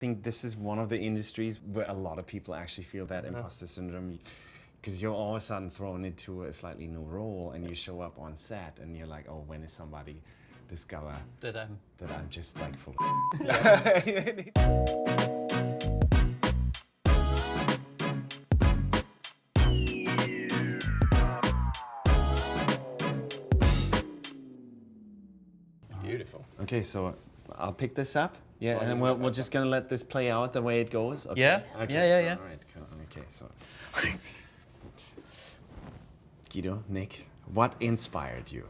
think this is one of the industries where a lot of people actually feel that imposter syndrome, because you're all of a sudden thrown into a slightly new role, and you show up on set, and you're like, oh, when is somebody discover that I'm just like full Beautiful. Okay, so I'll pick this up. Yeah, and then we're just gonna let this play out the way it goes. Okay. Yeah. Okay, Yeah. All right, cool. Okay, so Guido, Nick, what inspired you?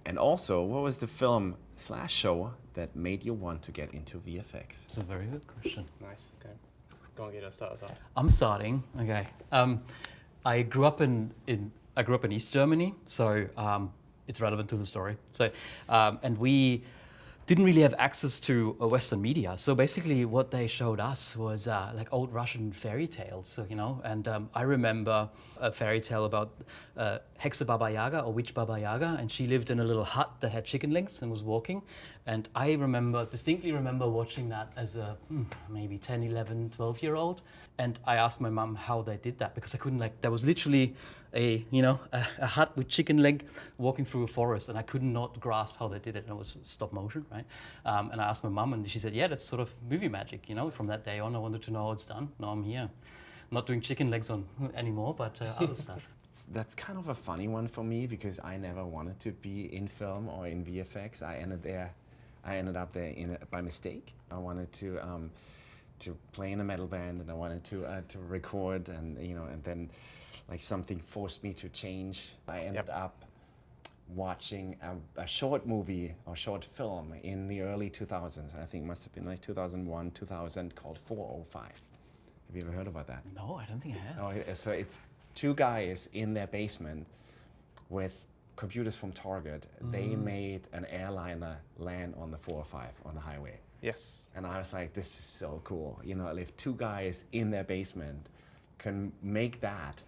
And also, what was the film/show that made you want to get into VFX? It's a very good question. Nice. Okay. Go on, Guido. Start us off. I'm starting. Okay. I grew up in East Germany, so it's relevant to the story. So, and we didn't really have access to Western media. So basically, what they showed us was like old Russian fairy tales. So, and I remember a fairy tale about Hexe Baba Yaga or Witch Baba Yaga, and she lived in a little hut that had chicken legs and was walking. And I distinctly remember watching that as a maybe 10, 11, 12-year-old. And I asked my mom how they did that, because I couldn't, there was literally a hut with chicken leg walking through a forest, and I could not grasp how they did it. And it was stop motion, right? And I asked my mom, and she said, yeah, that's sort of movie magic, From that day on, I wanted to know how it's done. Now I'm here. I'm not doing chicken legs anymore, but other stuff. That's kind of a funny one for me, because I never wanted to be in film or in VFX. I ended up there by mistake. I wanted to play in a metal band, and I wanted to record, and and then something forced me to change. I ended up watching a short movie or short film in the early 2000s. I think it must have been 2001, 2000, called 405. Have you ever heard about that? No, I don't think I have. Oh, so it's two guys in their basement with computers from Target. They made an airliner land on the 405 on the highway. Yes. And I was like, this is so cool. If two guys in their basement can make that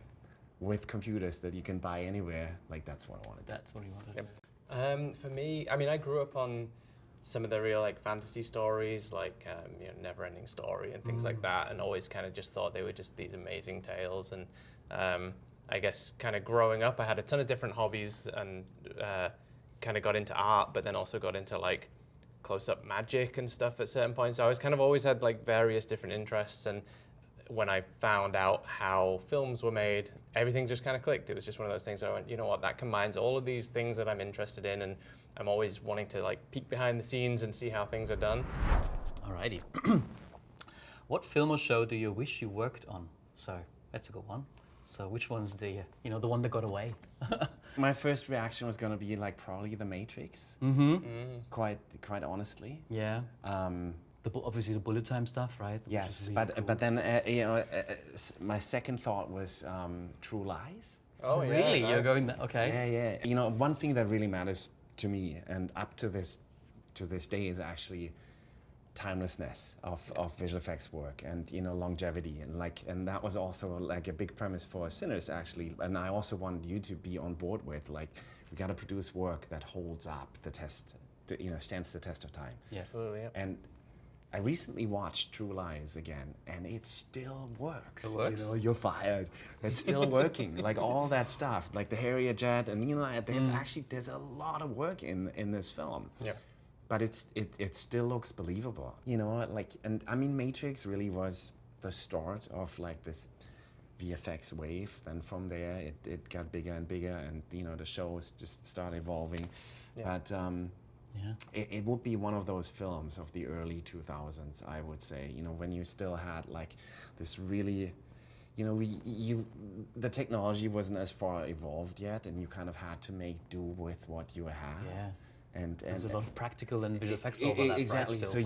with computers that you can buy anywhere, that's what I wanted. That's what you wanted. Yep. For me, I grew up on some of the real fantasy stories, Never-Ending Story and things like that, and always kind of just thought they were just these amazing tales. And I guess kind of growing up, I had a ton of different hobbies, and kind of got into art, but then also got into close-up magic and stuff at certain points. So I was kind of always had various different interests, and when I found out how films were made, everything just kind of clicked. It was just one of those things that I went, you know what, that combines all of these things that I'm interested in, and I'm always wanting to peek behind the scenes and see how things are done. Alrighty. What film or show do you wish you worked on? So that's a good one. So which one's the one that got away? My first reaction was going to be probably The Matrix. Quite honestly. Yeah. Obviously the bullet time stuff, right? Yes, really but cool. but then my second thought was True Lies. Oh, yeah. Really? Nice. You're going that? Okay. Yeah. One thing that really matters to me, and up to this day, is actually timelessness of visual effects work, and longevity, and that was also a big premise for Sinners, actually. And I also wanted you to be on board with we got to produce work that holds up the test, stands the test of time. Yeah, absolutely. Yeah. And I recently watched True Lies again, and it still works. It works? You're fired. It's still working. All that stuff, the Harrier jet, and there's a lot of work in this film. Yeah. But it still looks believable. And I mean, Matrix really was the start of this VFX wave. Then from there, it got bigger and bigger, and the shows just started evolving. Yeah. But it would be one of those films of the early 2000s, I would say. When you still had this really, the technology wasn't as far evolved yet, and you kind of had to make do with what you had. Yeah. And there's a lot of practical and visual effects overlap. Exactly. Right, So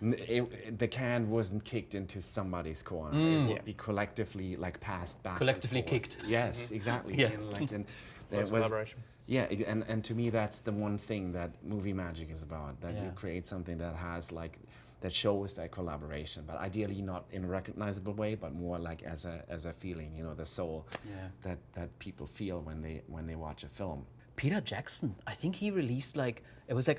the can wasn't kicked into somebody's corner. It would be collectively passed back. Collectively kicked. Yes, exactly. Yeah. And there was collaboration. Yeah, and to me that's the one thing that movie magic is about. That you create something that has that shows that collaboration, but ideally not in a recognizable way, but more as a feeling. The soul that people feel when they watch a film. Peter Jackson, I think he released it was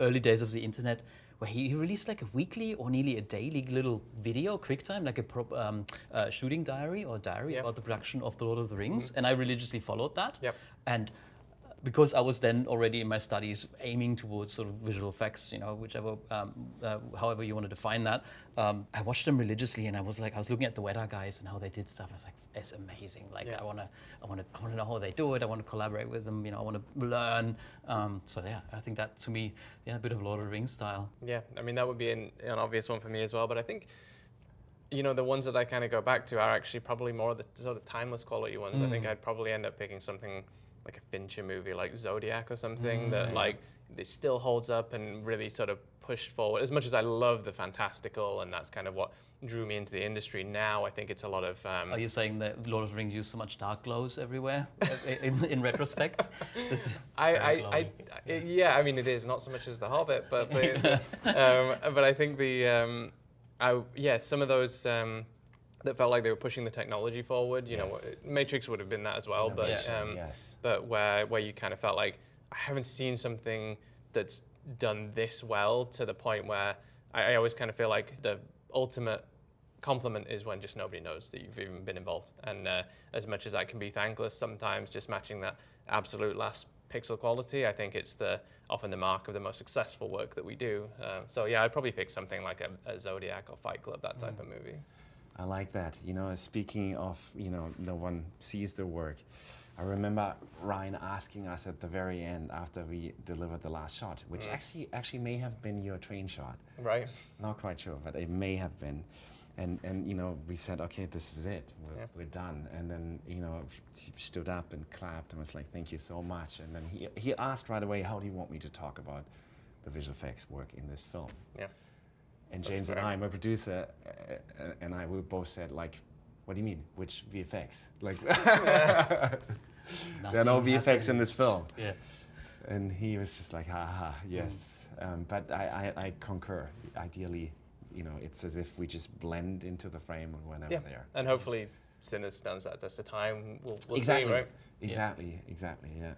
early days of the internet where he released like a weekly or nearly a daily little video, QuickTime, like a shooting diary or diary about the production of The Lord of the Rings, and I religiously followed that. Yep. And because I was then already in my studies aiming towards sort of visual effects, whichever, however you want to define that, I watched them religiously, and I was looking at the Weta guys and how they did stuff. I was like, it's amazing. Like, I want to know how they do it. I want to collaborate with them. I want to learn. So yeah, I think that to me, a bit of Lord of the Rings style. Yeah, I mean that would be an obvious one for me as well. But I think, the ones that I kind of go back to are actually probably more of the sort of timeless quality ones. I think I'd probably end up picking something like a Fincher movie like Zodiac or something that like it still holds up and really sort of pushed forward. As much as I love the fantastical, and that's kind of what drew me into the industry, now I think it's a lot of... Are you saying that Lord of the Rings used so much dark glows everywhere in retrospect? Yeah, I mean it is, not so much as The Hobbit, but I think some of those... that felt like they were pushing the technology forward. Matrix would have been that as well, but where you kind of felt like I haven't seen something that's done this well, to the point where I always kind of feel like the ultimate compliment is when just nobody knows that you've even been involved. And as much as I can be thankless sometimes, just matching that absolute last pixel quality, I think it's often the mark of the most successful work that we do. So yeah, I'd probably pick something like a Zodiac or Fight Club, that type of movie. I like that. Speaking of, no one sees the work. I remember Ryan asking us at the very end after we delivered the last shot, which actually may have been your train shot. Right. Not quite sure, but it may have been. And we said, okay, this is it. We're done. And then, he stood up and clapped and was like, thank you so much. And then he asked right away, how do you want me to talk about the visual effects work in this film? Yeah. And James and I, my producer, and I, we both said, like, what do you mean? Which VFX? Like, there are no VFX in this film. Yeah. And he was just like, yes. But I concur. Ideally, it's as if we just blend into the frame whenever there. And hopefully Sinners stands that test of time. We'll exactly. see, right? Exactly, yeah.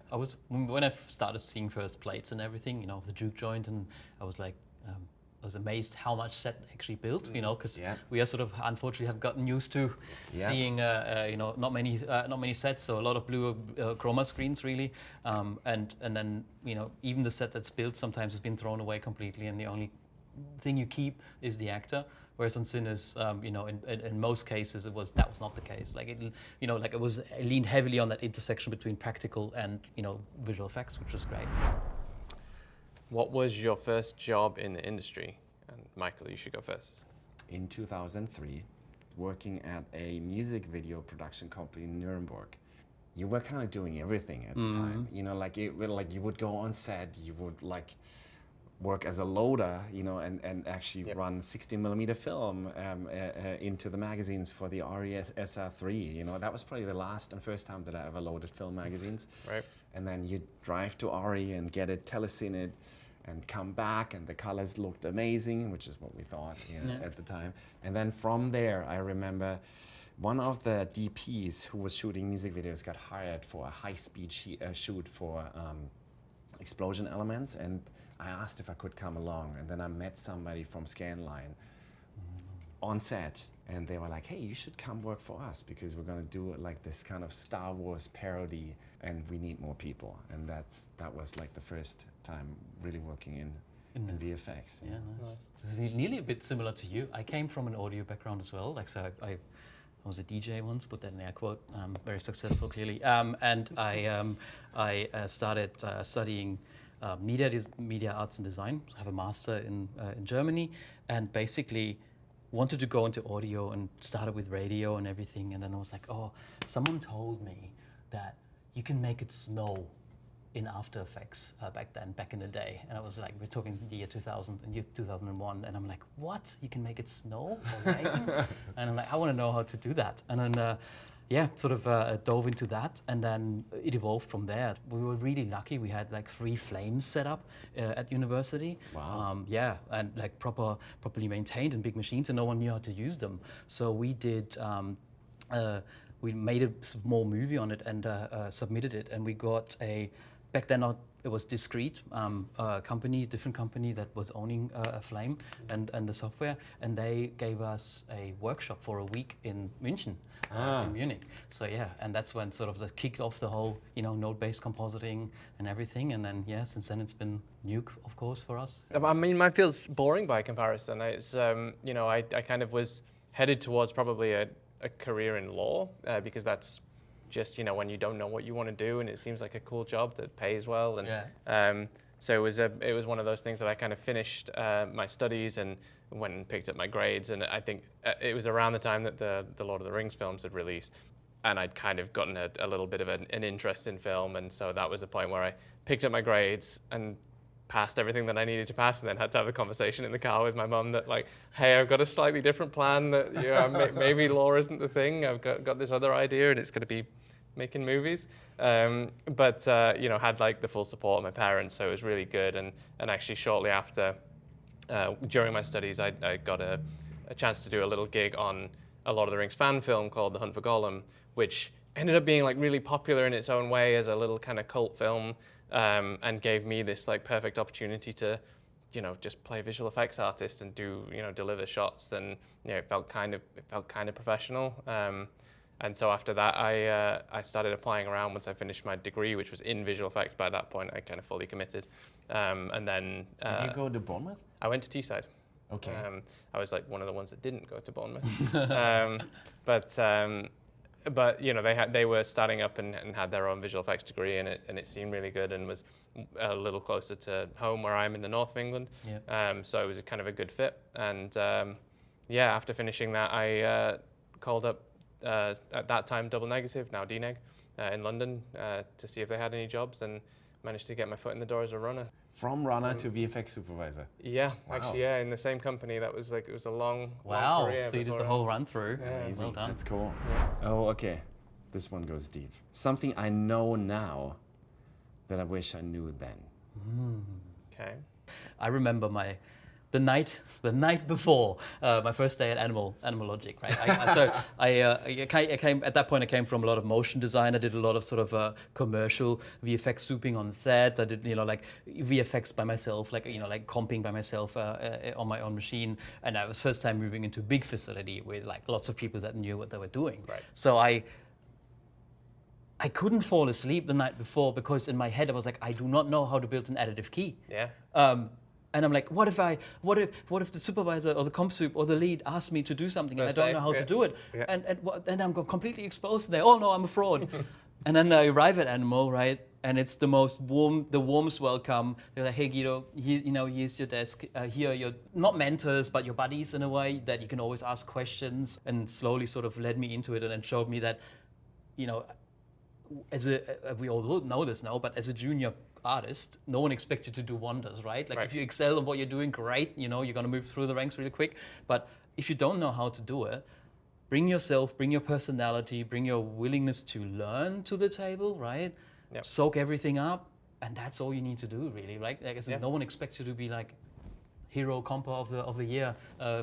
When I started seeing first plates and everything, the juke joint, and I was like, I was amazed how much set they actually built, because we are sort of unfortunately have gotten used to seeing, not many sets, so a lot of blue chroma screens really, and then even the set that's built sometimes has been thrown away completely, and the only thing you keep is the actor. Whereas on Sinners, in most cases that was not the case. Like it was leaned heavily on that intersection between practical and visual effects, which was great. What was your first job in the industry? And Michael, you should go first. In 2003, working at a music video production company in Nuremberg. You were kind of doing everything at the time. You would go on set, you would work as a loader, and actually run 16mm film into the magazines for the RESR3. That was probably the last and first time that I ever loaded film magazines. Right. And then you'd drive to RE and get it, telecine it, and come back, and the colors looked amazing, which is what we thought at the time. And then from there, I remember one of the DPs who was shooting music videos got hired for a high-speed shoot for explosion elements, and I asked if I could come along, and then I met somebody from Scanline on set, and they were like, hey, you should come work for us because we're going to do like this kind of Star Wars parody, and we need more people. And that was like the first time really working in VFX. Yeah, nice. This is nearly a bit similar to you. I came from an audio background as well. I was a DJ once, put that in air quote, very successful clearly. And I started studying media arts and design. I have a master in Germany, and basically wanted to go into audio and started with radio and everything. And then I was like, oh, someone told me that you can make it snow in After Effects back in the day. And I was like, we're talking the year 2000 and year 2001. And I'm like, what? You can make it snow or rain? And I'm like, I want to know how to do that. And then, dove into that, and then it evolved from there. We were really lucky. We had like 3 flames set up at university. Wow. And like properly maintained and big machines, and no one knew how to use them. So we did. We made a small movie on it and submitted it, and we got back then it was discrete company, different company that was owning Flame and the software, and they gave us a workshop for a week in München, in Munich. So yeah, and that's when sort of that kicked off the whole, node-based compositing and everything. And then since then it's been Nuke, of course, for us. I mean, mine feels boring by comparison. It's I kind of was headed towards probably a career in law because that's just when you don't know what you want to do and it seems like a cool job that pays well, and so it was one of those things that I kind of finished my studies and went and picked up my grades, and I think it was around the time that the Lord of the Rings films had released, and I'd kind of gotten a little bit of an interest in film, and so that was the point where I picked up my grades and passed everything that I needed to pass, and then had to have a conversation in the car with my mum that like, hey, I've got a slightly different plan, that maybe law isn't the thing, I've got this other idea and it's going to be making movies, but had like the full support of my parents, so it was really good. And actually shortly after, during my studies, I got a chance to do a little gig on a Lord of the Rings fan film called The Hunt for Gollum, which ended up being like really popular in its own way as a little kind of cult film, and gave me this like perfect opportunity to just play visual effects artist and do deliver shots, and it felt kind of professional. And so after that, I started applying around once I finished my degree, which was in visual effects. By that point, I kind of fully committed. And then did you go to Bournemouth? I went to Teesside. Okay. I was like one of the ones that didn't go to Bournemouth. But they were starting up and had their own visual effects degree, and it seemed really good and was a little closer to home where I am in the north of England. Yeah. So it was kind of a good fit. And after finishing that, I called up at that time Double Negative, now DNEG, in London to see if they had any jobs, and managed to get my foot in the door as a runner. From runner to VFX supervisor. Yeah, wow. Actually, in the same company. That was like, it was a long career. So you did the whole run through. Yeah. Amazing. Well done. That's cool. Yeah. Oh, okay. This one goes deep. Something I know now that I wish I knew then. Okay. I remember the night before my first day at Animal Logic, right? I came at that point. I came from a lot of motion design. I did a lot of sort of commercial VFX souping on set. I did like VFX by myself, like comping by myself on my own machine. And I was first time moving into a big facility with like lots of people that knew what they were doing. Right. So I couldn't fall asleep the night before because in my head I was like, I do not know how to build an additive key. Yeah. And I'm like, what if the supervisor or the comp soup or the lead asks me to do something and I don't know how to do it? Yeah. And I'm completely exposed and they all know I'm a fraud. And then I arrive at Animal, right? And it's the warmest welcome. They're like, hey Guido, here's your desk. Here are your, not mentors, but your buddies in a way that you can always ask questions, and slowly sort of led me into it and then showed me that, we all know this now, but as a junior artist, no one expects you to do wonders, right? Like if you excel in what you're doing, great, you're going to move through the ranks really quick. But if you don't know how to do it, bring yourself, bring your personality, bring your willingness to learn to the table, right? Yep. Soak everything up, and that's all you need to do, really, right? Like I said, no one expects you to be like hero compo of the year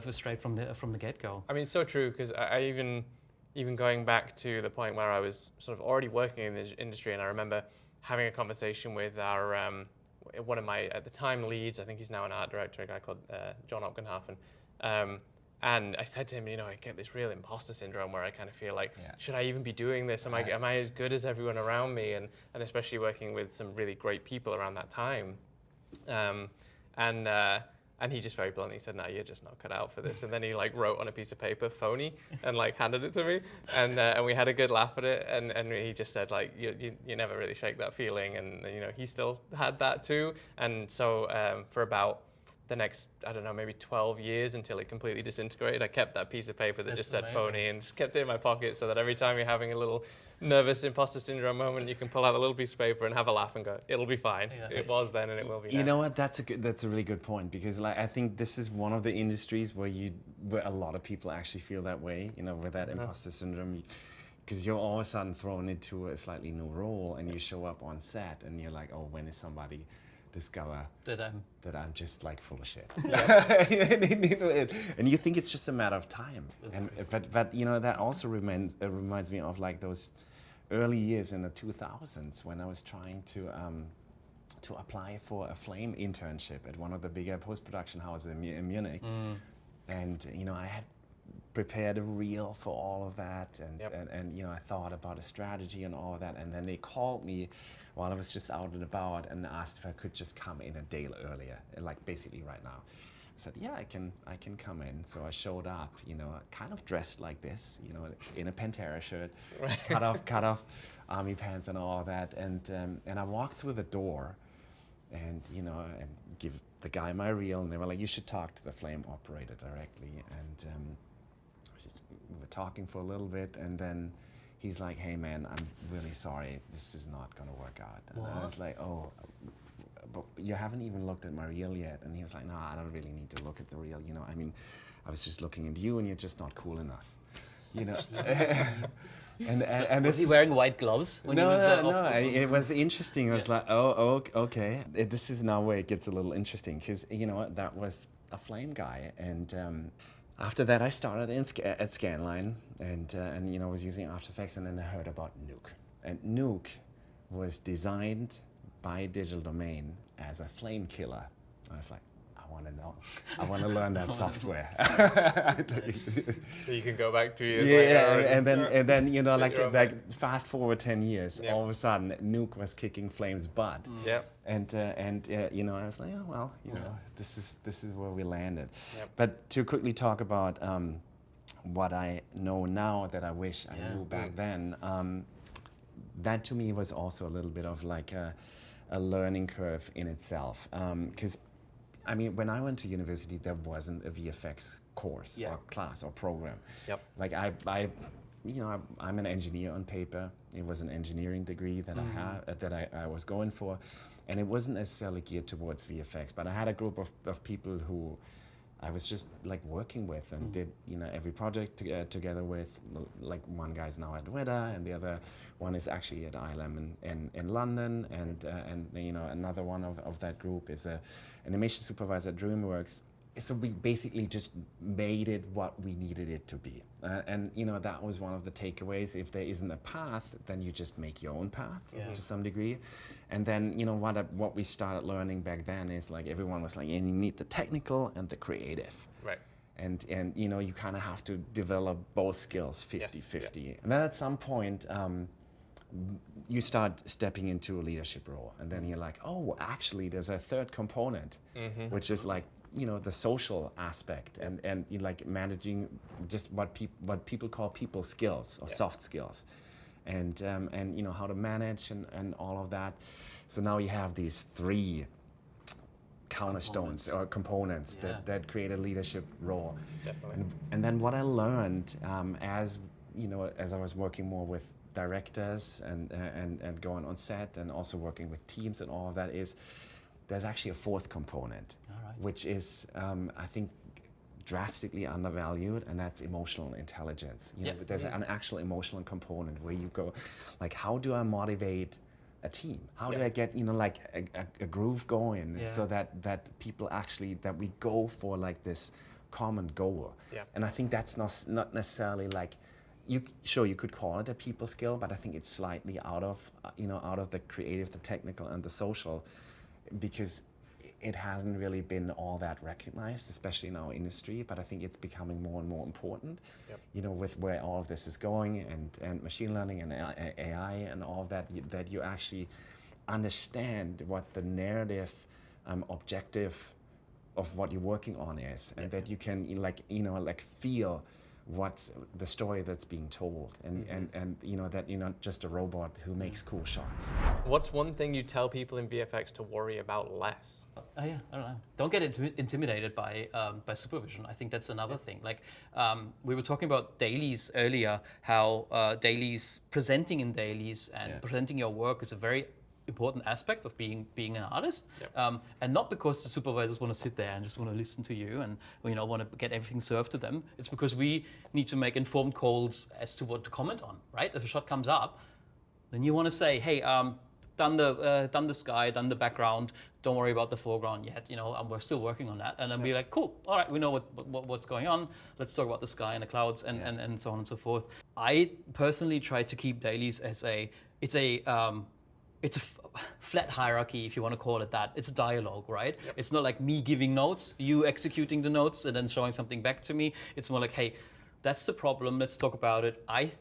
straight from the get-go. I mean, it's so true, because I even going back to the point where I was sort of already working in the industry, and I remember having a conversation with our one of my at the time leads. I think he's now an art director, a guy called John Opgenhafen. And I said to him, I get this real imposter syndrome where I kind of feel like, should I even be doing this? Am I as good as everyone around me? And especially working with some really great people around that time. And he just very bluntly said, no, you're just not cut out for this. And then he like wrote on a piece of paper, phony, and like handed it to me. And we had a good laugh at it. And he just said, like, you never really shake that feeling. And he still had that too. And so for about the next, I don't know, maybe 12 years until it completely disintegrated, I kept that piece of paper that just said phony and just kept it in my pocket, so that every time you're having a little nervous imposter syndrome moment, you can pull out a little piece of paper and have a laugh and go, it'll be fine. Yeah. It was then and it will be now. You know what? That's a really good point, because like I think this is one of the industries where a lot of people actually feel that way, with that imposter syndrome. Because you're all of a sudden thrown into a slightly new role, and you show up on set and you're like, oh, when is somebody discover that I'm just like full of shit? And you think it's just a matter of time. But that also reminds me of like those early years in the 2000s when I was trying to to apply for a flame internship at one of the bigger post-production houses in Munich. And I had prepared a reel for all of that, and I thought about a strategy and all of that, and then they called me while I was just out and about and asked if I could just come in a day earlier, like basically right now. I said, yeah, I can come in. So I showed up, kind of dressed like this, in a Pantera shirt, cut off army pants and all of that, and I walked through the door, and and give the guy my reel, and they were like, you should talk to the flame operator directly, and we were talking for a little bit, and then he's like, hey man, I'm really sorry, this is not gonna work out. And I was like, oh, but you haven't even looked at my reel yet. And he was like, no, I don't really need to look at the reel, I mean, I was just looking at you and you're just not cool enough, And was he wearing white gloves? When no, he was, it was interesting. I was like, oh, okay. This is now where it gets a little interesting, because that was a flame guy, and after that I started at Scanline, and was using After Effects, and then I heard about Nuke, and Nuke was designed by Digital Domain as a flame killer. I was like, I want to know. I want to learn that software. So you can go back 2 years yeah, later. and then like fast forward 10 years, all of a sudden Nuke was kicking Flame's butt. And I was like, oh well, this is where we landed. But to quickly talk about what I know now that I wish I knew back then, that to me was also a little bit of like a learning curve in itself, because I mean, when I went to university, there wasn't a VFX course or class or program. Like I'm an engineer on paper. It was an engineering degree that I had, that I was going for, and it wasn't necessarily geared towards VFX. But I had a group of people who I was just like working with and did every project together with. Like one guy's now at Weta, and the other one is actually at ILM in London, and another one of that group is a animation supervisor at DreamWorks. So we basically just made it what we needed it to be, and that was one of the takeaways. If there isn't a path, then you just make your own path to some degree. And then what we started learning back then is like everyone was like, you need the technical and the creative, right? And you kind of have to develop both skills 50-50. And then at some point you start stepping into a leadership role, and then you're like, oh, actually there's a third component, which is like the social aspect, and you like managing just what people call people skills or soft skills, and how to manage and all of that. So now you have these three cornerstones or components that create a leadership role. And then what I learned as I was working more with directors and going on set and also working with teams and all of that, is there's actually a fourth component, which is, I think, drastically undervalued, and that's emotional intelligence. There's an actual emotional component where you go, like, how do I motivate a team? How do I get, like a groove going so that people actually, that we go for like this common goal? And I think that's not necessarily like, you could call it a people skill, but I think it's slightly out of the creative, the technical, and the social, because it hasn't really been all that recognized, especially in our industry. But I think it's becoming more and more important, with where all of this is going, and machine learning and AI and all of that, that you actually understand what the narrative objective of what you're working on is, and that you can feel what's the story that's being told, and that you're not just a robot who makes cool shots. What's one thing you tell people in VFX to worry about less? I don't know. Don't get intimidated by supervision. I think that's another thing. Like we were talking about dailies earlier, how presenting in dailies and presenting your work is a very important aspect of being an artist, and not because the supervisors want to sit there and just want to listen to you and want to get everything served to them. It's because we need to make informed calls as to what to comment on. Right? If a shot comes up, then you want to say, hey, done the sky, done the background. Don't worry about the foreground yet. And we're still working on that. And then be like, cool. All right, we know what's going on. Let's talk about the sky and the clouds and so on and so forth. I personally try to keep dailies as it's a flat hierarchy, if you want to call it that. It's a dialogue, right? It's not like me giving notes, you executing the notes, and then showing something back to me. It's more like, hey, that's the problem. Let's talk about it. I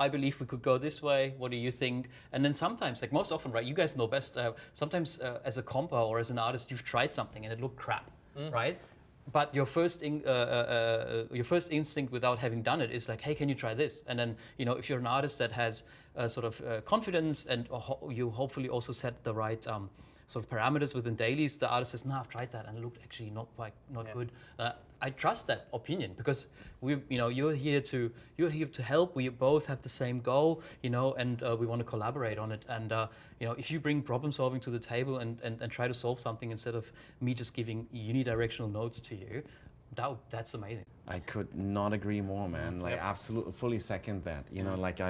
believe we could go this way. What do you think? And then sometimes, like most often, right? You guys know best. Sometimes, as a compa or as an artist, you've tried something and it looked crap, right? But your first instinct without having done it is like, hey, can you try this? And then, if you're an artist that has sort of confidence and you hopefully also set the right sort of parameters within dailies, the artist says, no, I've tried that and it looked actually not good. I trust that opinion because you're here to help. We both have the same goal, and we want to collaborate on it. And if you bring problem solving to the table and try to solve something instead of me just giving unidirectional notes to you, that's amazing. I could not agree more, man. Like absolutely, fully second that. Like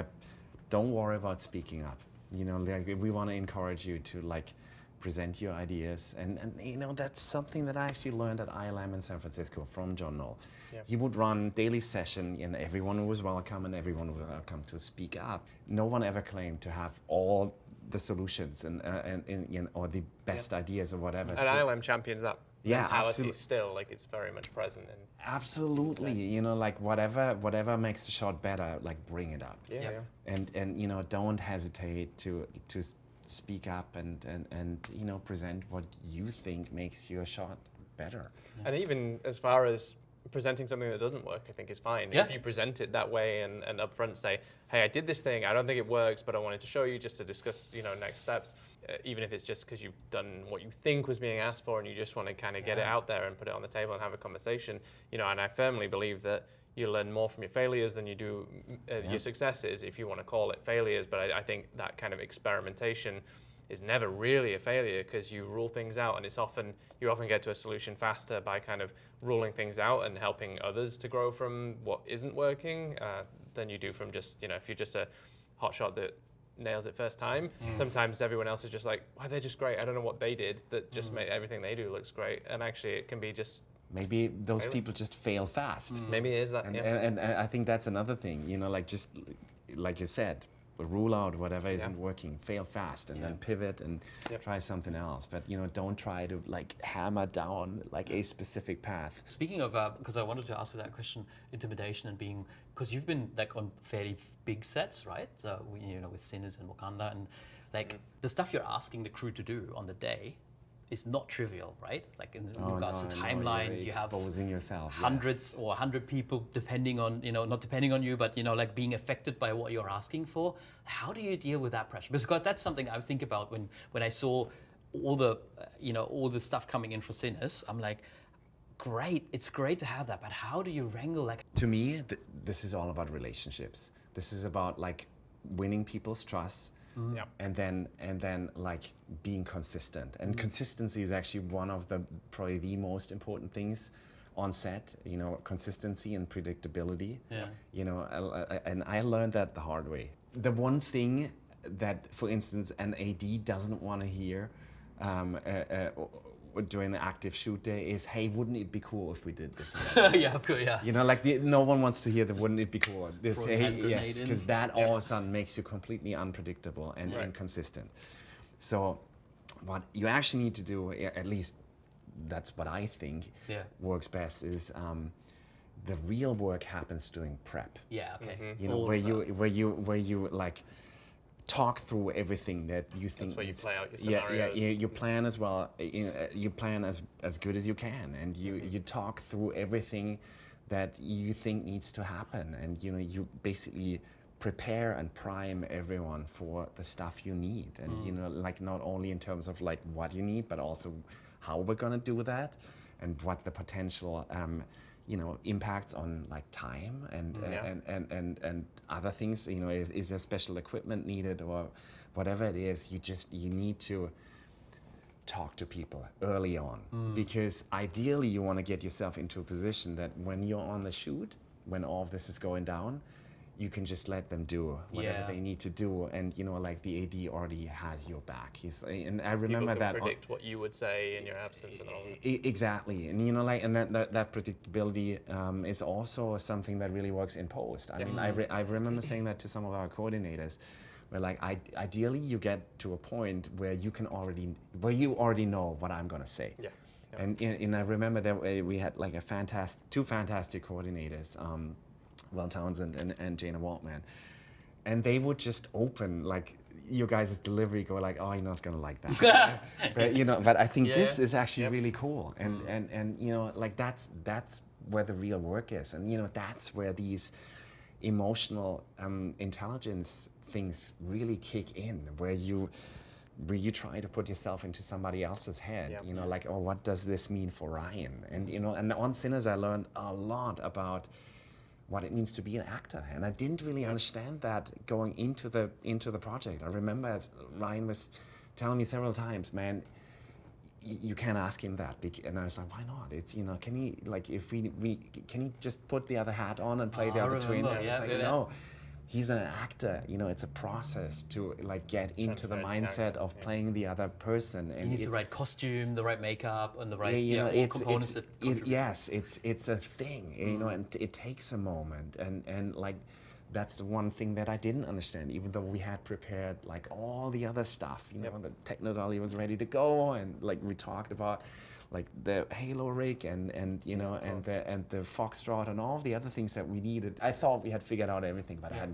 don't worry about speaking up. Like we want to encourage you to like present your ideas, and that's something that I actually learned at ILM in San Francisco from John Knoll. He would run daily session, and everyone was welcome, and everyone was welcome to speak up. No one ever claimed to have all the solutions or the best ideas or whatever. And ILM champions that mentality absolutely. Still, like it's very much present. Absolutely, like whatever makes the shot better, like bring it up. And don't hesitate to speak up and present what you think makes your shot better. And even as far as presenting something that doesn't work, I think is fine. If you present it that way and upfront say, hey, I did this thing, I don't think it works, but I wanted to show you just to discuss, next steps, even if it's just because you've done what you think was being asked for and you just want to kind of get it out there and put it on the table and have a conversation, and I firmly believe that you learn more from your failures than you do your successes, if you want to call it failures. But I think that kind of experimentation is never really a failure because you rule things out, and you often get to a solution faster by kind of ruling things out and helping others to grow from what isn't working than you do from just, if you're just a hotshot that nails it first time. Sometimes everyone else is just like, wow, they're just great. I don't know what they did that just made everything they do looks great. And actually it can be just maybe those people just fail fast. Maybe it is that. And I think that's another thing, like just like you said, rule out whatever isn't working, fail fast, and then pivot and try something else. But don't try to like hammer down like a specific path. Speaking of, because I wanted to ask you that question, intimidation and being, because you've been like on fairly big sets, right? So with Sinners and Wakanda, and like the stuff you're asking the crew to do on the day is not trivial, right? Like in regards to timeline, you have exposing yourself, hundreds or 100 people depending on, not depending on you, but like being affected by what you're asking for. How do you deal with that pressure? Because that's something I think about when I saw all the, all the stuff coming in for Sinners. I'm like, great, it's great to have that, but how do you wrangle like? To me, this is all about relationships. This is about like winning people's trust. And then like being consistent, and consistency is actually one of probably the most important things on set. Consistency and predictability. And I learned that the hard way. The one thing that, for instance, an AD doesn't want to hear during an active shoot day is, hey, wouldn't it be cool if we did this? Yeah, cool, yeah. Like no one wants to hear the wouldn't it be cool? This, hey, yes, because that all of a sudden makes you completely unpredictable and inconsistent. So what you actually need to do, at least that's what I think works best, is the real work happens during prep. Yeah, okay. Where you like talk through everything that you think. That's where you play out your scenarios. You plan as well. You plan as good as you can, and you talk through everything that you think needs to happen, and you basically prepare and prime everyone for the stuff you need, and like not only in terms of like what you need, but also how we're gonna do that, and what the potential impacts on like time and other things. Is there special equipment needed or whatever it is? You need to talk to people early on, because ideally you want to get yourself into a position that when you're on the shoot, when all of this is going down, you can just let them do whatever they need to do, and like the AD already has your back. And I remember people can that predict what you would say in your absence and all. Exactly, and and that predictability is also something that really works in post. I mean, I remember saying that to some of our coordinators where like ideally you get to a point where you already know what I'm gonna say. Yeah. And I remember that we had like two fantastic coordinators, Will Townsend and Jana Waltman, and they would just open like your guys' delivery, go like, oh, you're not gonna like that, but I think this is actually really cool, and like that's where the real work is, and that's where these emotional intelligence things really kick in, where you try to put yourself into somebody else's head, like, oh, what does this mean for Ryan? And and on Sinners I learned a lot about what it means to be an actor, and I didn't really understand that going into the project. I remember as Ryan was telling me several times, man, you can't ask him that, and I was like, why not? It's can he, like, if we can he just put the other hat on and play the other twin? And it's like, no, he's an actor. It's a process to like get into the mindset of playing the other person. And he needs the right costume, the right makeup, and the right components that yes, it's a thing, and it takes a moment, and like that's the one thing that I didn't understand, even though we had prepared like all the other stuff, the techno dolly was ready to go, and like we talked about like the halo rig and the foxtrot and all the other things that we needed. I thought we had figured out everything, but I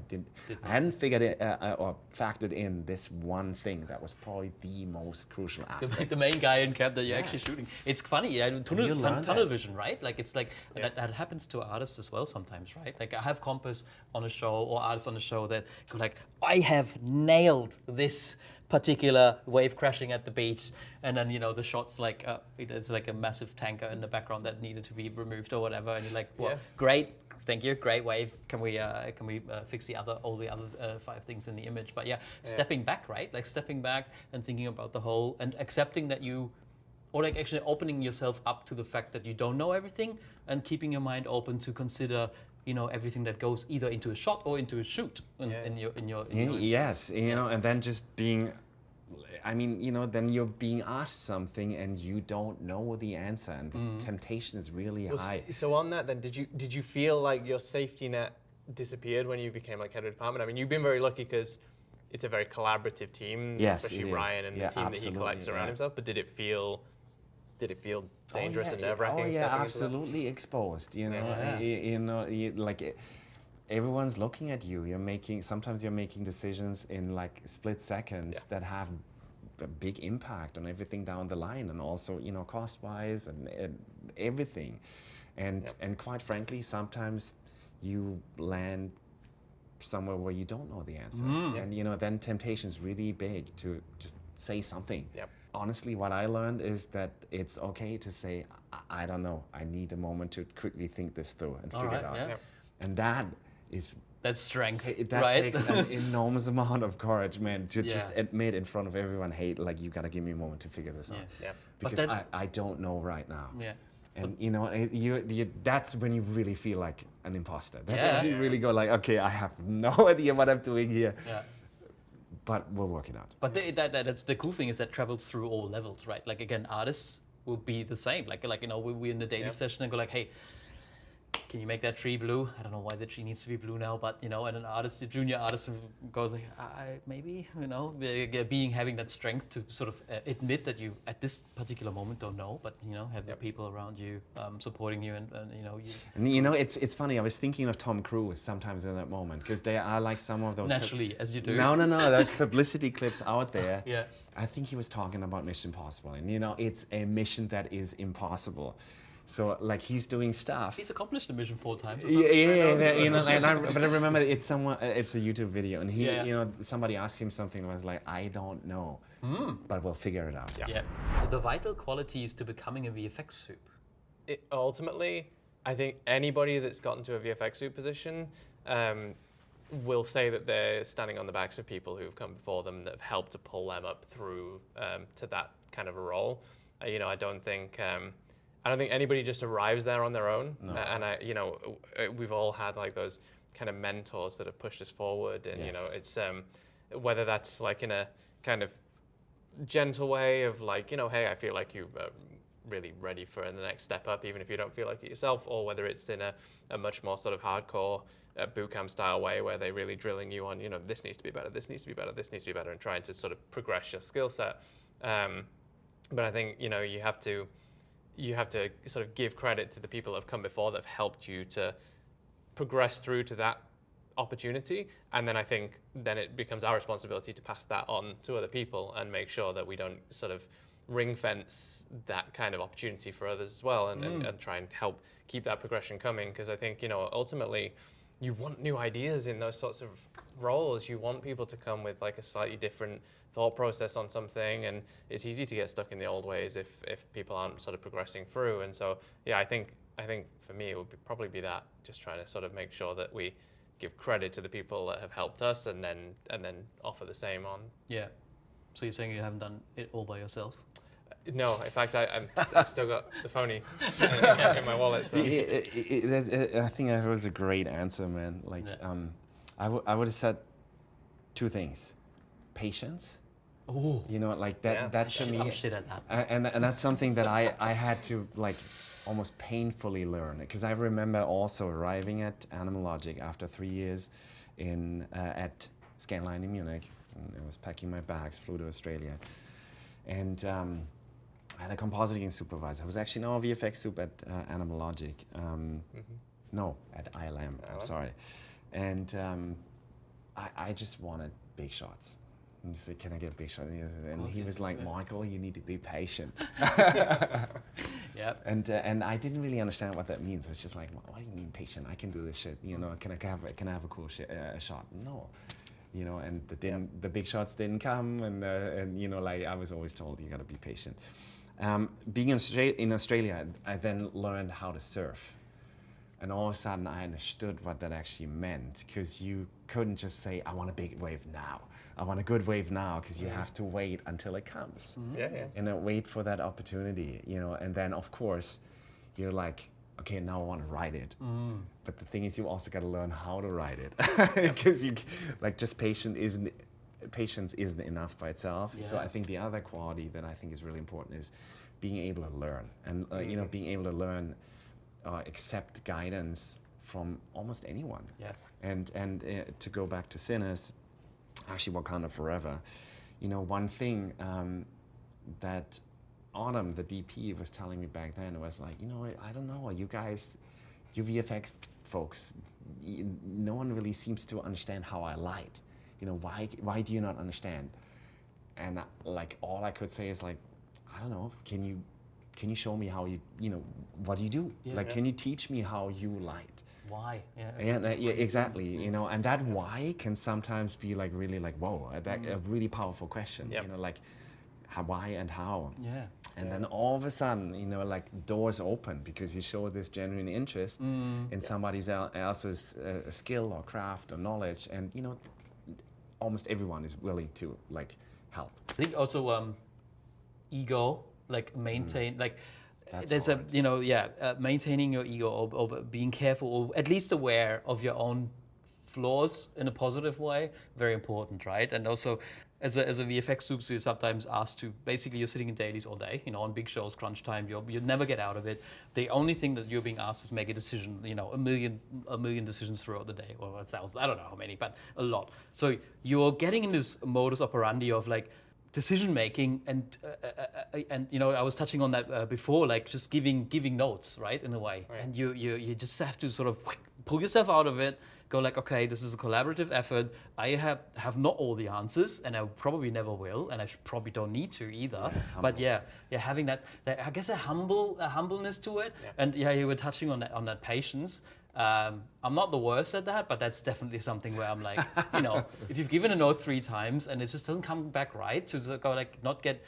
hadn't figured it or factored in this one thing that was probably the most crucial aspect. The main guy in cab that you're actually shooting. It's funny, tunnel vision, right? Like it's like that happens to artists as well sometimes, right? Like I have compass on a show or artists on a show that go like, I have nailed this particular wave crashing at the beach, and then the shots like there's like a massive tanker in the background that needed to be removed or whatever, and you're like, well, great, thank you, great wave. Can we fix all the other 5 things in the image? But stepping back, right? Like stepping back and thinking about the whole, and accepting that or like actually opening yourself up to the fact that you don't know everything, and keeping your mind open to consider everything that goes either into a shot or into a shoot in your yes, and then just being, then you're being asked something and you don't know the answer, and the temptation is really high. So on that, then, did you feel like your safety net disappeared when you became like head of department? I mean, you've been very lucky because it's a very collaborative team, especially Ryan and the team that he collects around himself. But did it feel dangerous and nerve-wracking? Oh yeah, absolutely exposed. Like everyone's looking at you. Sometimes you're making decisions in like split seconds that have a big impact on everything down the line, and also cost-wise and everything. And quite frankly, sometimes you land somewhere where you don't know the answer, and then temptation is really big to just say something. Honestly, what I learned is that it's okay to say, I don't know, I need a moment to quickly think this through and figure it out. And that's strength, that takes an enormous amount of courage, man, to just admit in front of everyone, hey, like, you gotta give me a moment to figure this out. Because I don't know right now. And that's when you really feel like an imposter. That's when you really go like, okay, I have no idea what I'm doing here. But we'll work it out. But that's the cool thing, is that travels through all levels, right? Like again, artists will be the same. Like we're in the daily session and go like, hey, can you make that tree blue? I don't know why the tree needs to be blue now, but and an artist, a junior artist, goes like, maybe, having that strength to sort of admit that you at this particular moment don't know, but have the people around you supporting you, and it's funny. I was thinking of Tom Cruise sometimes in that moment, because there are like some of those naturally as you do. No, those publicity clips out there. I think he was talking about Mission Impossible, and it's a mission that is impossible. So like he's doing stuff. He's accomplished the mission 4 times. But I remember it's a YouTube video, and he, somebody asked him something, and was like, I don't know, but we'll figure it out. The vital qualities to becoming a VFX soup. Ultimately, I think anybody that's gotten to a VFX soup position will say that they're standing on the backs of people who've come before them that have helped to pull them up through to that kind of a role. I don't think anybody just arrives there on their own. No. And we've all had like those kind of mentors that have pushed us forward, and it's whether that's like in a kind of gentle way of like, hey, I feel like you've really ready for the next step up, even if you don't feel like it yourself, or whether it's in a much more sort of hardcore bootcamp style way where they're really drilling you on, you know, this needs to be better, this needs to be better, this needs to be better, and trying to sort of progress your skill set. But I think, you know, you have to sort of give credit to the people that have come before that have helped you to progress through to that opportunity. And then I think then it becomes our responsibility to pass that on to other people and make sure that we don't sort of ring fence that kind of opportunity for others as well, and try and help keep that progression coming. Because I think, you know, ultimately you want new ideas in those sorts of roles. You want people to come with like a slightly different thought process on something, and it's easy to get stuck in the old ways if people aren't sort of progressing through. And so, yeah, I think for me it would probably be that, just trying to sort of make sure that we give credit to the people that have helped us, and then offer the same on. Yeah. So you're saying you haven't done it all by yourself? No, in fact, I've still got the phony in my wallet. So. I think that was a great answer, man. Like, I would have said two things: patience. Oh, you know, like that. Yeah. That to me, I'm shit at that. and that's something that I had to like almost painfully learn, because I remember also arriving at Animal Logic after 3 years at Scanline in Munich. I was packing my bags, flew to Australia, and I had a compositing supervisor. I was actually now a VFX Sup at Animal Logic. No, at ILM. I'm sorry. And I just wanted big shots. And he said, "Can I get a big shot?" And he was like, "Michael, you need to be patient." Yep. And I didn't really understand what that means. I was just like, "What do you mean patient? I can do this shit. You know, can I have a cool shot?" No. You know, and the big shots didn't come, and you know, like I was always told, you got to be patient. Being in Australia, I then learned how to surf, and all of a sudden I understood what that actually meant, because you couldn't just say, "I want a big wave now. I want a good wave now," because you have to wait until it comes, and then wait for that opportunity, you know, and then of course you're like, okay, now I want to ride it. But the thing is, you also got to learn how to ride it, because you like just patience isn't enough by itself. So I think the other quality that I think is really important is being able to learn, and you know, being able to learn, accept guidance from almost anyone. Yeah. And to go back to Sinners, actually Wakanda Forever, you know, one thing that Autumn, the DP, was telling me back then was like, you know, I don't know, you guys, you VFX folks, no one really seems to understand how I light. You know, why do you not understand? And like all I could say is like, I don't know, can you show me how you know, what do you do? Can you teach me how you light? Why? Yeah, exactly. You know, and that why can sometimes be like really like, whoa, a really powerful question. You know, like why and how. Yeah. And then all of a sudden, you know, like doors open because you show this genuine interest in somebody else's skill or craft or knowledge, and you know, almost everyone is willing to like help. I think also ego, like maintain, like That's there's hard. a, you know, maintaining your ego, or being careful, or at least aware of your own flaws in a positive way, very important, right? And also, as a VFX soup, you're sometimes asked to, basically you're sitting in dailies all day, you know, on big shows, crunch time, you never get out of it. The only thing that you're being asked is make a decision, you know, a million decisions throughout the day, or 1,000, I don't know how many, but a lot. So you're getting in this modus operandi of like decision making, and you know, I was touching on that before, like just giving notes, right, in a way. Right. And you just have to sort of pull yourself out of it, go like, okay, this is a collaborative effort. I have not all the answers, and I probably never will, and I probably don't need to either. But having that, I guess a humbleness to it. And you were touching on that patience. I'm not the worst at that, but that's definitely something where I'm like, you know, if you've given a note 3 times and it just doesn't come back right, to go like not get,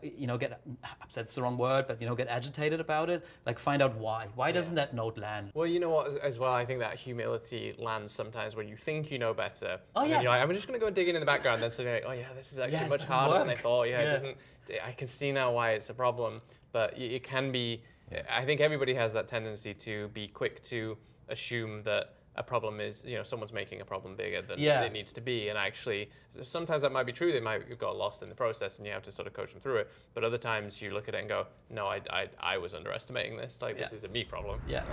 you know, get upset's the wrong word, but you know, get agitated about it. Like find out why. Why doesn't that note land? Well, you know what, as well, I think that humility lands sometimes when you think you know better. Oh, and yeah. then you're like, I'm just going to go dig in the background. Then suddenly like, oh yeah, this is actually much harder than I thought. Yeah, it doesn't. I can see now why it's a problem. But it can be. I think everybody has that tendency to be quick to assume that a problem is, someone's making a problem bigger than Yeah. it needs to be. And actually, sometimes that might be true. They might have got lost in the process and you have to sort of coach them through it. But other times you look at it and go, no, I was underestimating this. Like, this Yeah. is a me problem. Yeah.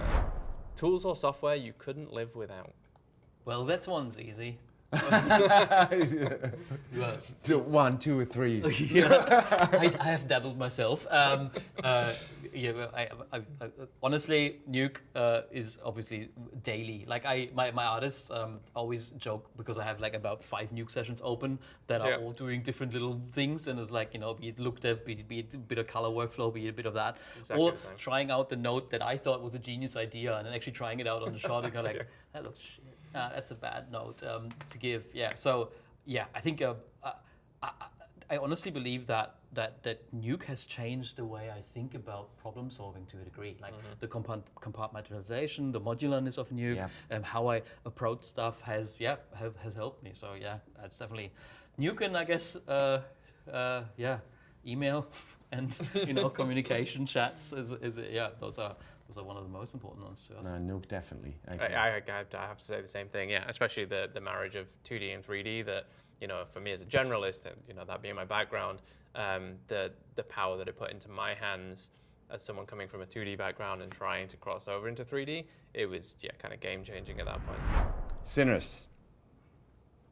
Tools or software you couldn't live without? Well, that one's easy. So 1, 2, 3. I have dabbled myself. Yeah, well, I honestly, Nuke is obviously daily. Like my artists always joke because I have like about 5 Nuke sessions open that are all doing different little things, and it's like, be it look depth, be it a bit of color workflow, be it a bit of that, Exactly or the same. trying out the note that I thought was a genius idea, and then actually trying it out on the shot and kind of like, that looks shit. That's a bad note to give. Yeah. So yeah, I think I honestly believe that Nuke has changed the way I think about problem solving to a degree. Like the compartmentalization, the modularness of Nuke, how I approach stuff has helped me. So yeah, that's definitely Nuke, and I guess email and communication chats is those are one of the most important ones to us. No, Nuke definitely. I have to say the same thing. Yeah, especially the marriage of 2D and 3D. That for me as a generalist, and that being my background, the power that it put into my hands as someone coming from a 2D background and trying to cross over into 3D, it was kind of game changing at that point. Sinners,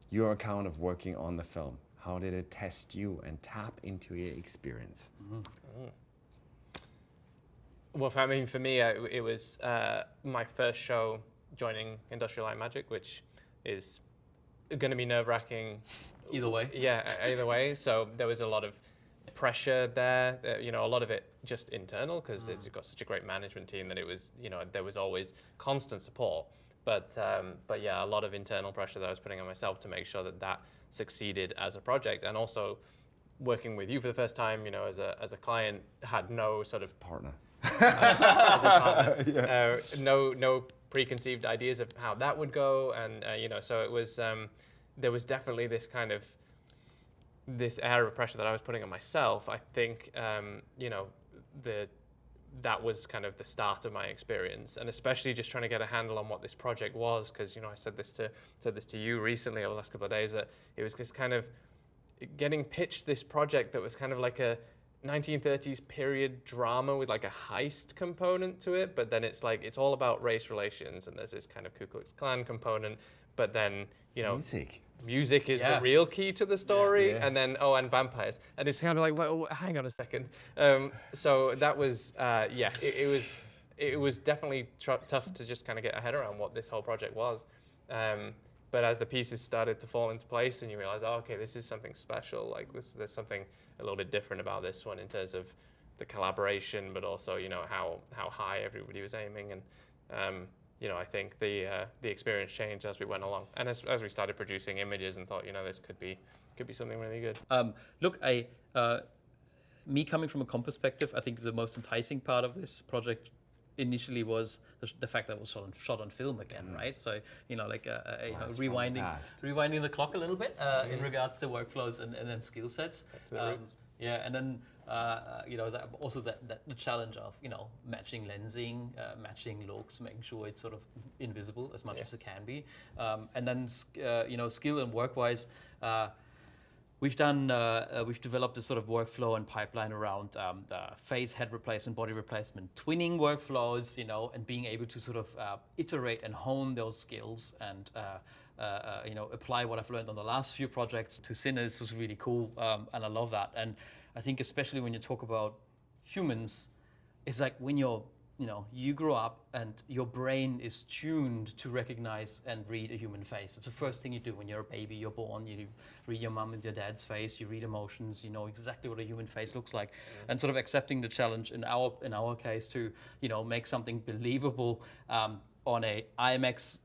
your account of working on the film, how did it test you and tap into your experience? Well, for me, it was my first show joining Industrial Light Magic, which is going to be nerve-wracking. Either way. Yeah, either way. So there was a lot of pressure there. A lot of it just internal because it's got such a great management team that it was, there was always constant support. But yeah, a lot of internal pressure that I was putting on myself to make sure that succeeded as a project, and also working with you for the first time, as a client, had no sort of Partner. no preconceived ideas of how that would go, and so it was there was definitely this kind of this air of pressure that I was putting on myself. I think that was kind of the start of my experience, and especially just trying to get a handle on what this project was, because I said this to you recently over the last couple of days, that it was just kind of getting pitched this project that was kind of like a 1930s period drama with like a heist component to it, but then it's like it's all about race relations, and there's this kind of Ku Klux Klan component, but then music is the real key to the story, and then and vampires, and it's kind of like, well, hang on a second. So that was it was definitely tough to just kind of get a head around what this whole project was. But as the pieces started to fall into place, and you realize, okay, this is something special. Like there's something a little bit different about this one in terms of the collaboration, but also how high everybody was aiming, and I think the experience changed as we went along, and as we started producing images and thought, this could be something really good. Look, me coming from a comp perspective, I think the most enticing part of this project initially was the fact that it was shot on film again, right? So rewinding the clock a little bit in regards to workflows and then skill sets. And then the challenge of matching lensing, matching looks, making sure it's sort of invisible as much as it can be, and then skill and work-wise. We've developed this sort of workflow and pipeline around the face, head replacement, body replacement, twinning workflows, and being able to sort of iterate and hone those skills and apply what I've learned on the last few projects to Sinners was really cool, and I love that. And I think especially when you talk about humans, it's like when you grow up and your brain is tuned to recognize and read a human face. It's the first thing you do when you're a baby, you're born, you read your mom and your dad's face, you read emotions, you know exactly what a human face looks like. And sort of accepting the challenge in our case to, make something believable on a IMAX,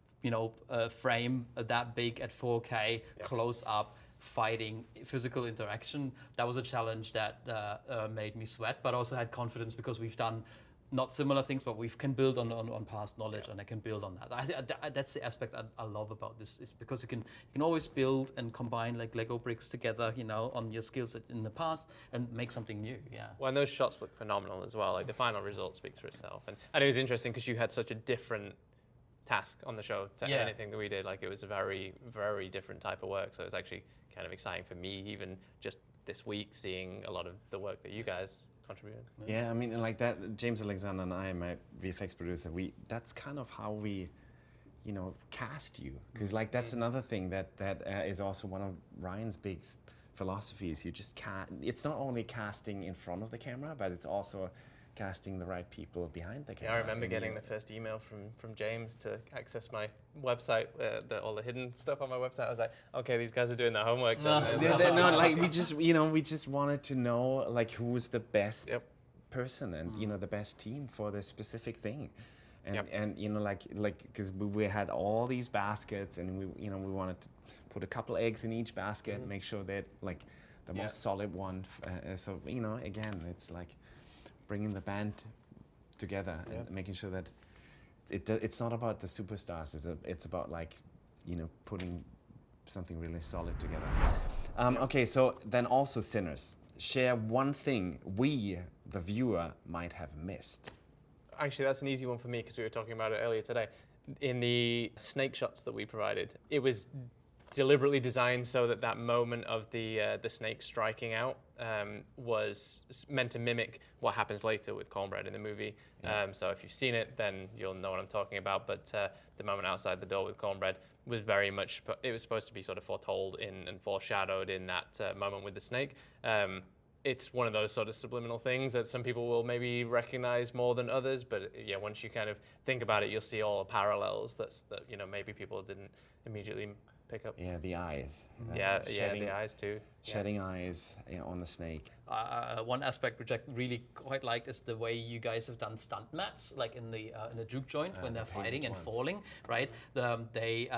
frame that big at 4K, close up, fighting, physical interaction. That was a challenge that made me sweat, but also had confidence because we've done not similar things, but we can build on past knowledge, and I can build on that. That's the aspect I love about this, is because you can always build and combine like Lego bricks together, on your skill set in the past and make something new. Yeah. Well, and those shots look phenomenal as well. Like the final result speaks for itself, and it was interesting because you had such a different task on the show to Yeah. anything that we did. Like it was a very, very different type of work. So it was actually kind of exciting for me, even just this week, seeing a lot of the work that you guys contributed. Yeah, I mean, like that, James Alexander and I, my VFX producer, that's kind of how we, cast you. Because like that's another thing that is also one of Ryan's big philosophies. You just can't. It's not only casting in front of the camera, but it's also casting the right people behind the camera. Yeah, I remember getting the first email from James to access my website, all the hidden stuff on my website. I was like, okay, these guys are doing their homework. Then. No, like we just wanted to know like who was the best Yep. person and the best team for the specific thing, and Yep. and like because we had all these baskets and we wanted to put a couple eggs in each basket, make sure that like the most solid one. So again, it's like bringing the band together and making sure that it's not about the superstars. It's about like putting something really solid together. Okay, so then also Sinners. Share one thing we, the viewer, might have missed. Actually, that's an easy one for me because we were talking about it earlier today. In the snake shots that we provided, it was deliberately designed so that moment of the snake striking out was meant to mimic what happens later with Cornbread in the movie. So if you've seen it, then you'll know what I'm talking about. But the moment outside the door with Cornbread was very much, it was supposed to be sort of foretold and foreshadowed in that moment with the snake. It's one of those sort of subliminal things that some people will maybe recognize more than others. But yeah, once you kind of think about it, you'll see all the parallels that maybe people didn't immediately pick up. Yeah, the eyes. The eyes too. Shedding eyes on the snake. One aspect which I really quite liked is the way you guys have done stunt mats, like in the juke joint when they're fighting and falling, right? They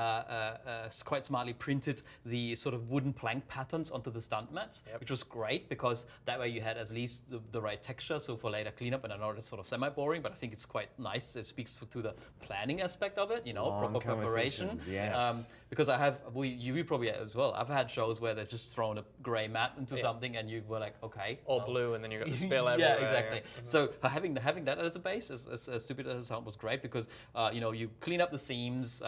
quite smartly printed the sort of wooden plank patterns onto the stunt mats, which was great because that way you had at least the right texture. So for later cleanup, and I know it's sort of semi-boring, but I think it's quite nice. It speaks to the planning aspect of it, proper preparation. Yes. Because you probably as well. I've had shows where they've just thrown a grey mat into something, and you were like, okay, or blue, and then you got the spill everywhere. Yeah, exactly. So having that as a base, as stupid as it sounds, was great because you clean up the seams,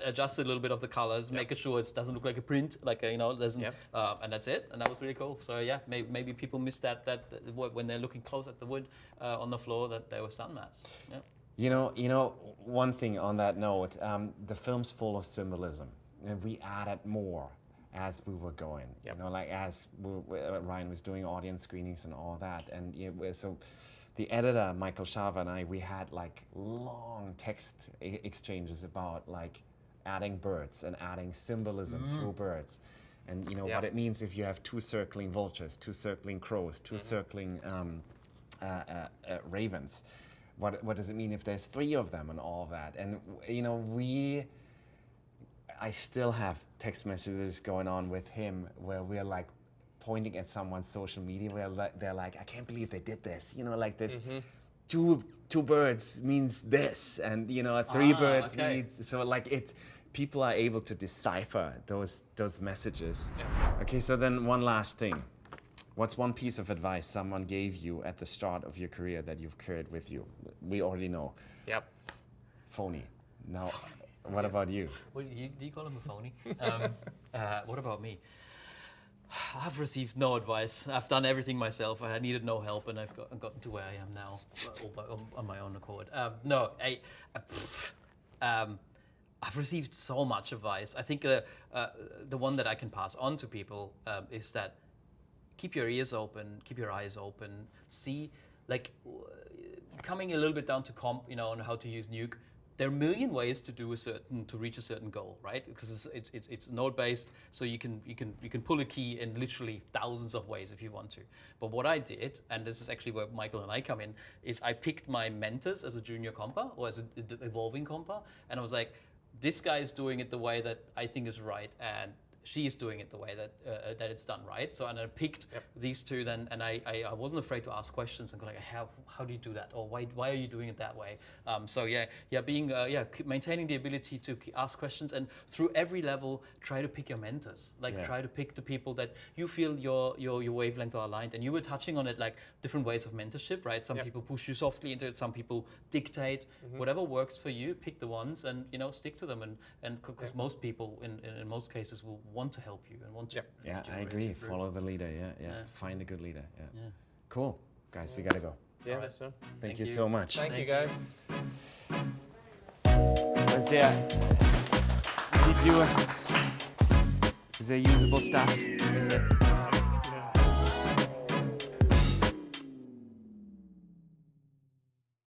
adjust a little bit of the colors, make sure it doesn't look like a print, like doesn't, and that's it. And that was really cool. So yeah, maybe people missed that when they're looking close at the wood on the floor that there were stunt mats. Yeah. One thing on that note, the film's full of symbolism, and we added more as we were going. Like as Ryan was doing audience screenings and all that, and so the editor Michael Shava and I, we had like long text exchanges about like adding birds and adding symbolism through birds, and what it means if you have two circling vultures, two circling crows, two circling ravens. What does it mean if there's three of them and all of that? And I still have text messages going on with him where we're like pointing at someone's social media where they're like, I can't believe they did this. Like this, two birds means this, and three birds means so like people are able to decipher those messages. Yeah. Okay, so then one last thing. What's one piece of advice someone gave you at the start of your career that you've carried with you? We already know. Yep. Phony. Now, what about you? Do you call him a phony? What about me? I've received no advice. I've done everything myself. I needed no help, and I've gotten to where I am now on my own accord. I've received so much advice. I think the one that I can pass on to people is that keep your ears open, keep your eyes open. See, like coming a little bit down to comp, on how to use Nuke. There are a million ways to reach a certain goal, right? Because it's node based, so you can pull a key in literally thousands of ways if you want to. But what I did, and this is actually where Michael and I come in, is I picked my mentors as a junior compa or as an evolving compa, and I was like, this guy is doing it the way that I think is right, and she is doing it the way that it's done right. So and I picked these two then, and I wasn't afraid to ask questions and go like, how do you do that, or why are you doing it that way? So being maintaining the ability to ask questions, and through every level try to pick your mentors. Like try to pick the people that you feel your wavelength are aligned. And you were touching on it, like different ways of mentorship, right? Some people push you softly into it, some people dictate. Whatever works for you, pick the ones and stick to them, and because most people in most cases will want to help you and want to. Yeah, I agree. Follow the leader. Yeah. Find a good leader. Yeah. Cool, guys. We gotta go. Yeah, right. so Thank you so much. thank you guys. Is there usable stuff in there?